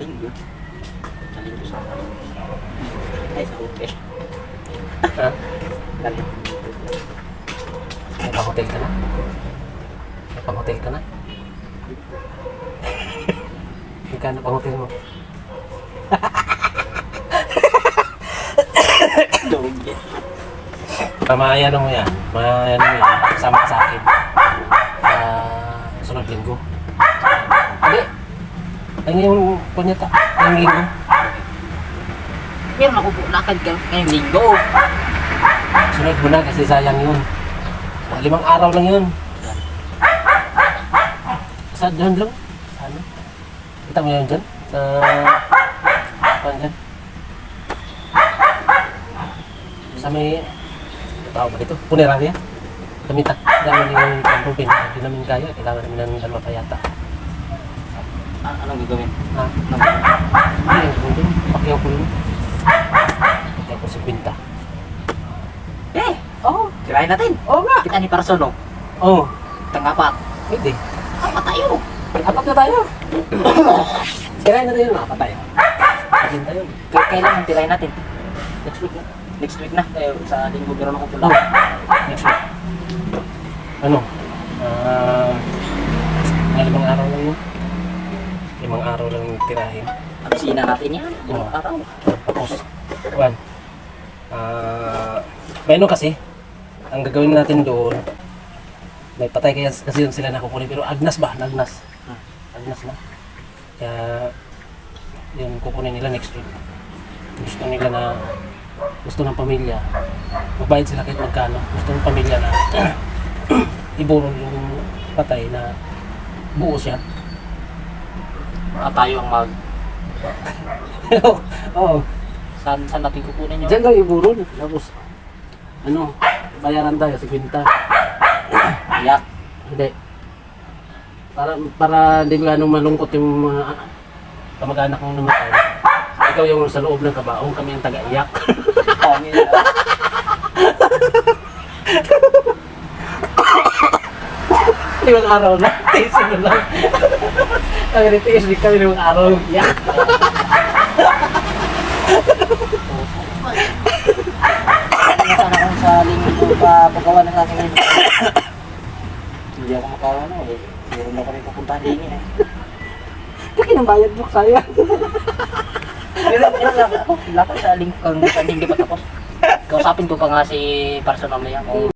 linggo. Sa linggo sa ay sa hotel. Ha? Dali. May pang-hotel ka na? May pang-hotel ka na? Magkano pang-hotel mo? Doge. Maayano mo yan. Maayano mo yan. Kasama ka sa akin. Sunod linggo. Hindi. Ay ngayong punyata. Ngayong linggo. Meron ako po lakad ka ngayong linggo. Sunod mo na kasi sayang yun. 5 araw lang yun. Sa dyan lang. Ano? Kita mo yun dyan? Sa... Saan dyan? Sa may... Tawag ba dito? Punerarya? Kamitak. Dami yung kampupin. Hindi namin kaya. Kailangan namin ng 2 pa yata. Anong gagawin? Ha? Hindi yung kundo. Pakyaw ko yun. Pakyaw ko sa binta. Eh! Oo. Tirahin natin. Oo nga. Kita ni Parsono. Oo. Tangapat. Pwede. Apat tayo. 4 na tayo. Kirain na tayo. 4 tayo. Binta yun. Kailangan tirahin natin. Next week na. Next week na. Eh, sa linggo meron akong pula. Next week. Ano? Mga 5 araw lang yun. 5 araw lang yung tirahin. Absina natin yan. Oo. Araw. Tapos, one. Ano kasi, ang gagawin natin doon, may patay kaya kasi yun sila nakukunin. Pero agnas ba? Agnas. Agnas na. Kaya, yun kukunin nila next week. Gusto nila na, gusto ng pamilya, magbayad sila kahit magkano. Gusto ng pamilya na iburol yung patay na buo siya. Tayo ang mag... Oo. Saan natin kukunin yun? Diyan lang iburol. Tapos, ano, bayaran tayo sa kwenta. Yak. Hindi. Para hindi ganong malungkot yung mga kamag-anak mong namatay. Ikaw yung sa loob ng kabaong, kami ang taga-iyak. Pangin. 5 araw na, tiisin mo lang. Kami nitiis din kami 5 araw. Iyak. Sana kung sa linggo pa pagawa na natin ngayon. Hindi ako makawa na. Meron na kami pupuntahan din eh. Kaki nang bayad mo sayang. Meron lang ako. Lakad sa linggo pa tapos. Kausapin ko pa nga si personal na yan.